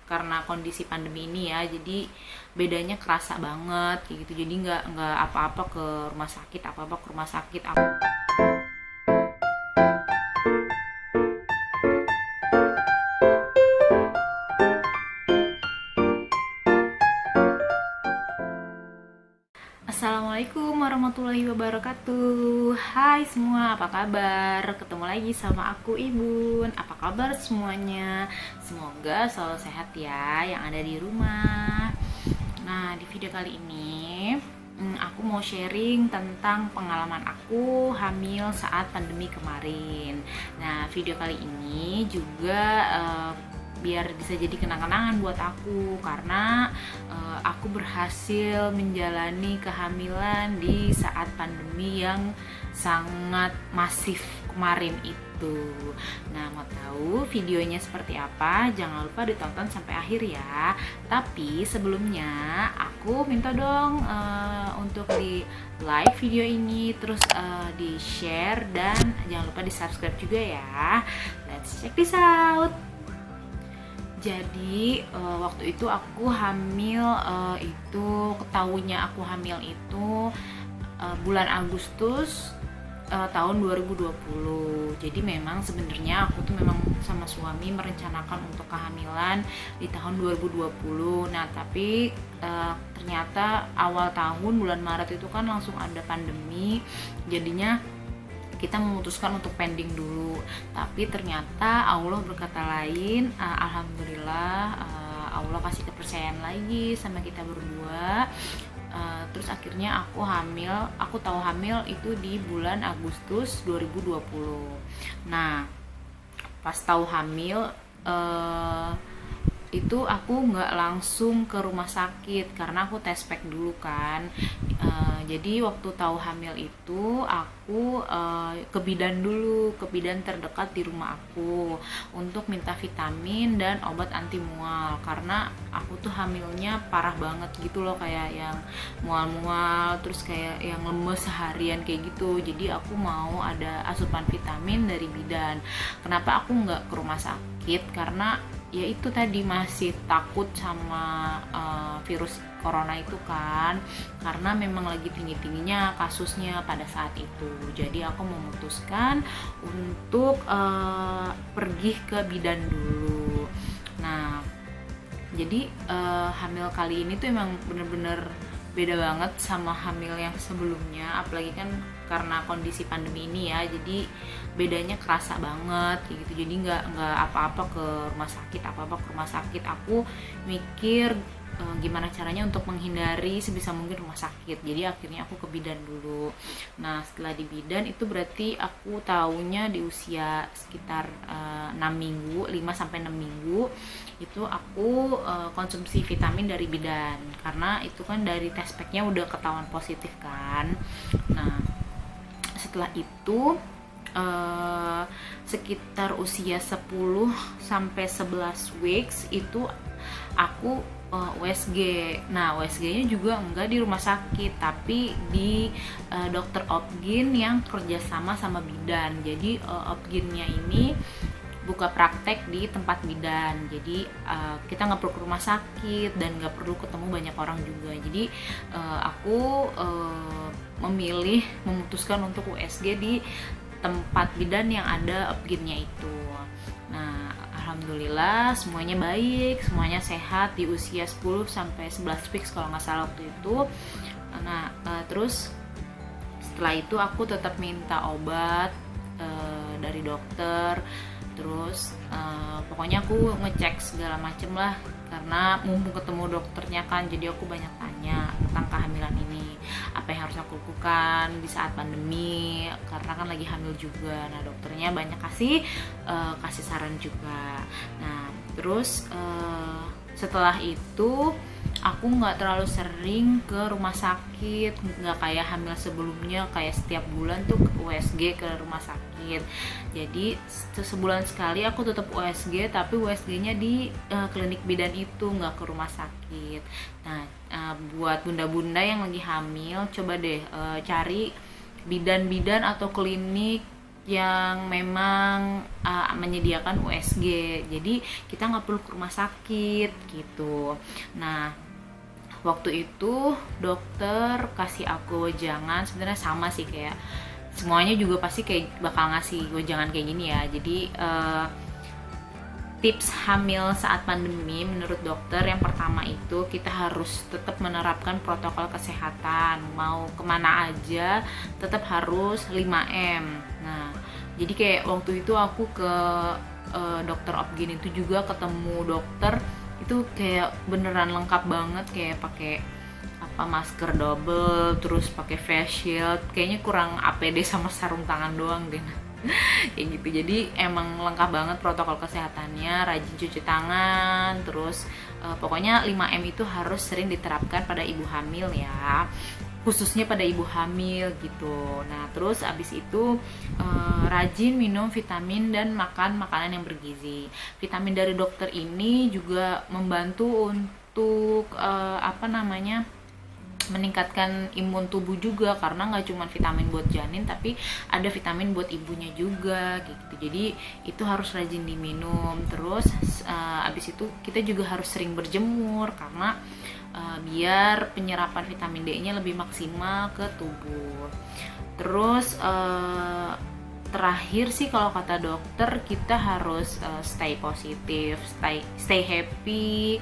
karena kondisi pandemi ini ya, jadi bedanya kerasa banget kayak gitu. Jadi nggak apa-apa ke rumah sakit, apa-apa ke rumah sakit. Assalamualaikum warahmatullahi wabarakatuh. Hai semua, apa kabar? Ketemu lagi sama aku Ibun. Apa kabar semuanya? Semoga selalu sehat ya yang ada di rumah. Nah, di video kali ini aku mau sharing tentang pengalaman aku hamil saat pandemi kemarin. Nah, video kali ini juga biar bisa jadi kenang-kenangan buat aku, karena aku berhasil menjalani kehamilan di saat pandemi yang sangat masif kemarin itu. Nah, mau tahu videonya seperti apa? Jangan lupa ditonton sampai akhir ya. Tapi sebelumnya aku minta dong untuk di like video ini, terus di share, dan jangan lupa di subscribe juga ya. Let's check this out. Jadi waktu itu aku hamil, itu ketahuinya aku hamil itu bulan Agustus tahun 2020. Jadi memang sebenarnya aku tuh memang sama suami merencanakan untuk kehamilan di tahun 2020. Nah, tapi ternyata awal tahun bulan Maret itu kan langsung ada pandemi. Jadinya kita memutuskan untuk pending dulu, tapi ternyata Allah berkata lain. Alhamdulillah, Allah kasih kepercayaan lagi sama kita berdua. Terus akhirnya aku tahu hamil itu di bulan Agustus 2020. Nah, pas tahu hamil itu aku nggak langsung ke rumah sakit karena aku tes pack dulu kan. Jadi waktu tahu hamil itu aku ke bidan dulu, ke bidan terdekat di rumah aku untuk minta vitamin dan obat anti mual, karena aku tuh hamilnya parah banget gitu loh, kayak yang mual-mual, terus kayak yang lemes seharian kayak gitu. Jadi aku mau ada asupan vitamin dari bidan. Kenapa aku nggak ke rumah sakit? Karena ya itu tadi, masih takut sama virus corona itu kan, karena memang lagi tinggi-tingginya kasusnya pada saat itu. Jadi aku memutuskan untuk pergi ke bidan dulu. Nah, jadi hamil kali ini tuh emang bener-bener beda banget sama hamil yang sebelumnya, apalagi kan karena kondisi pandemi ini ya, jadi bedanya kerasa banget gitu. Jadi nggak apa-apa ke rumah sakit, aku mikir gimana caranya untuk menghindari sebisa mungkin rumah sakit. Jadi akhirnya aku ke bidan dulu. Nah, setelah di bidan itu berarti aku taunya di usia sekitar 6 minggu, 5-6 minggu itu aku konsumsi vitamin dari bidan, karena itu kan dari tes packnya udah ketahuan positif kan. Nah, setelah itu sekitar usia 10-11 weeks itu aku USG. Nah, USG-nya juga enggak di rumah sakit, tapi di dokter Opgyn yang kerjasama sama bidan. Jadi Opgynnya ini buka praktek di tempat bidan. Jadi kita nggak perlu ke rumah sakit dan nggak perlu ketemu banyak orang juga. Jadi aku memutuskan untuk USG di tempat bidan yang ada Opgynnya itu. Nah, alhamdulillah semuanya baik, semuanya sehat di usia 10-11 weeks kalau nggak salah waktu itu. Nah, terus setelah itu aku tetap minta obat dari dokter. Terus pokoknya aku ngecek segala macem lah, karena mumpung ketemu dokternya kan, jadi aku banyak tanya tentang kehamilan ini, apa yang harus aku lakukan di saat pandemi, karena kan lagi hamil juga. Nah, dokternya banyak kasih saran juga. Nah, terus setelah itu aku nggak terlalu sering ke rumah sakit, nggak kayak hamil sebelumnya, kayak setiap bulan tuh ke USG ke rumah sakit. Jadi sebulan sekali aku tetap USG, tapi USG-nya di klinik bidan itu, nggak ke rumah sakit. Nah, buat bunda-bunda yang lagi hamil, coba deh cari bidan-bidan atau klinik yang memang menyediakan USG, jadi kita nggak perlu ke rumah sakit gitu. Nah, waktu itu dokter kasih aku wejangan, sebenarnya sama sih kayak semuanya juga pasti kayak bakal ngasih wejangan kayak gini ya. Jadi tips hamil saat pandemi menurut dokter yang pertama itu kita harus tetap menerapkan protokol kesehatan, mau kemana aja tetap harus 5M. Nah, jadi kayak waktu itu aku ke dokter Opgin itu juga ketemu dokter itu kayak beneran lengkap banget, kayak pakai apa masker double, terus pakai face shield, kayaknya kurang APD sama sarung tangan doang deh. Kayak gitu, jadi emang lengkap banget protokol kesehatannya, rajin cuci tangan, terus pokoknya 5M itu harus sering diterapkan pada ibu hamil ya, khususnya pada ibu hamil gitu. Nah terus abis itu rajin minum vitamin dan makan makanan yang bergizi. Vitamin dari dokter ini juga membantu untuk meningkatkan imun tubuh juga, karena nggak cuma vitamin buat janin tapi ada vitamin buat ibunya juga gitu. Jadi itu harus rajin diminum. Terus abis itu kita juga harus sering berjemur karena biar penyerapan vitamin D-nya lebih maksimal ke tubuh. Terus terakhir sih kalau kata dokter kita harus stay positif, stay happy,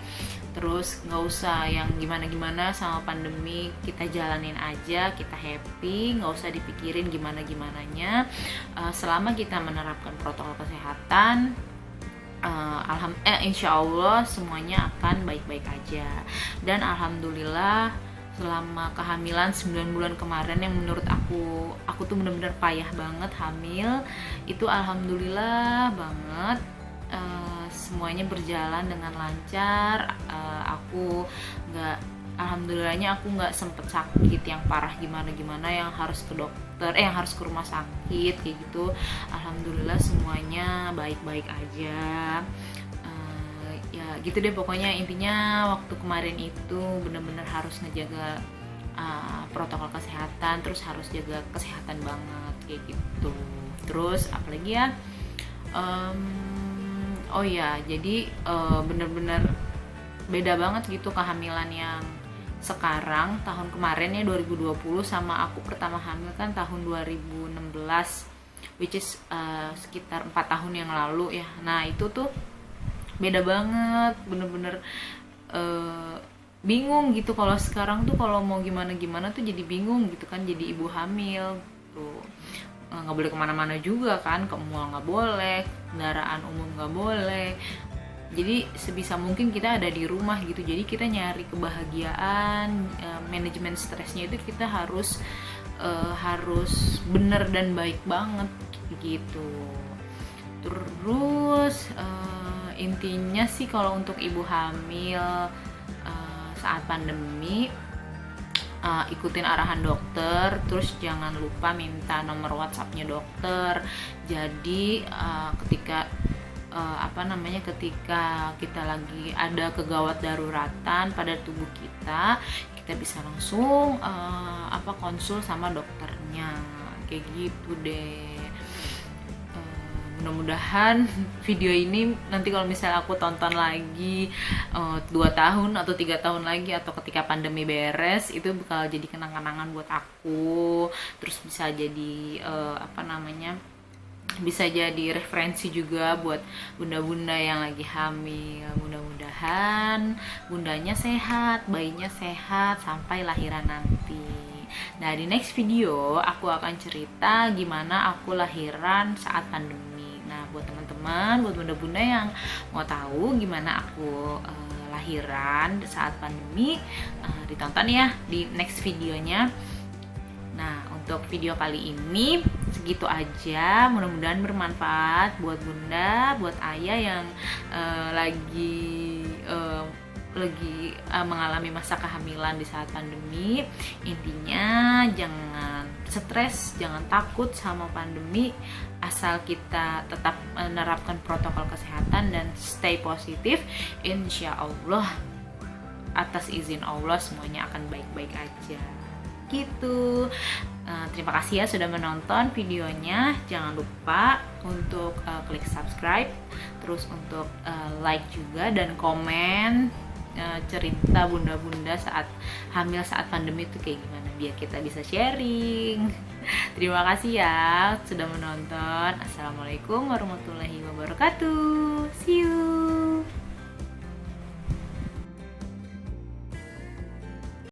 terus nggak usah yang gimana-gimana sama pandemi, kita jalanin aja, kita happy, nggak usah dipikirin gimana-gimananya. Selama kita menerapkan protokol kesehatan, insya Allah semuanya akan baik-baik aja. Dan alhamdulillah selama kehamilan 9 bulan kemarin yang menurut aku tuh bener-bener payah banget hamil itu, alhamdulillah banget semuanya berjalan dengan lancar. Alhamdulillahnya aku nggak sempet sakit yang parah gimana yang harus ke dokter, yang harus ke rumah sakit kayak gitu. Alhamdulillah semuanya baik-baik aja. Ya gitu deh pokoknya, intinya waktu kemarin itu bener-bener harus ngejaga protokol kesehatan, terus harus jaga kesehatan banget kayak gitu. Terus apalagi ya, oh ya jadi bener-bener beda banget gitu kehamilan yang sekarang tahun kemarin ya 2020 sama aku pertama hamil kan tahun 2016, which is sekitar 4 tahun yang lalu ya. Nah itu tuh beda banget, bener-bener bingung gitu. Kalau sekarang tuh kalau mau gimana tuh jadi bingung gitu kan, jadi ibu hamil tuh nggak boleh kemana-mana juga kan, ke mall nggak boleh, kendaraan umum nggak boleh, jadi sebisa mungkin kita ada di rumah gitu. Jadi kita nyari kebahagiaan, manajemen stresnya itu kita harus bener dan baik banget gitu. Terus intinya sih kalau untuk ibu hamil saat pandemi, ikutin arahan dokter, terus jangan lupa minta nomor WhatsApp-nya dokter. Jadi ketika kita lagi ada kegawat daruratan pada tubuh kita bisa langsung konsul sama dokternya kayak gitu deh. Mudah-mudahan video ini nanti kalau misalnya aku tonton lagi 2 tahun atau 3 tahun lagi, atau ketika pandemi beres, itu bakal jadi kenang-kenangan buat aku. Terus bisa jadi bisa jadi referensi juga buat bunda-bunda yang lagi hamil. Mudah-mudahan bundanya sehat, bayinya sehat sampai lahiran nanti. Nah di next video aku akan cerita gimana aku lahiran saat pandemi. Nah buat teman-teman, buat bunda-bunda yang mau tahu gimana aku lahiran saat pandemi, ditonton ya di next videonya. Nah untuk video kali ini segitu aja, mudah-mudahan bermanfaat buat bunda, buat ayah yang lagi mengalami masa kehamilan di saat pandemi. Intinya jangan stres, jangan takut sama pandemi, asal kita tetap menerapkan protokol kesehatan dan stay positif. Insya Allah atas izin Allah semuanya akan baik-baik aja gitu. Terima kasih ya sudah menonton videonya. Jangan lupa untuk klik subscribe, terus untuk like juga dan komen cerita bunda-bunda saat hamil saat pandemi itu kayak gimana, biar kita bisa sharing. Terima kasih ya sudah menonton. Assalamualaikum warahmatullahi wabarakatuh. See you.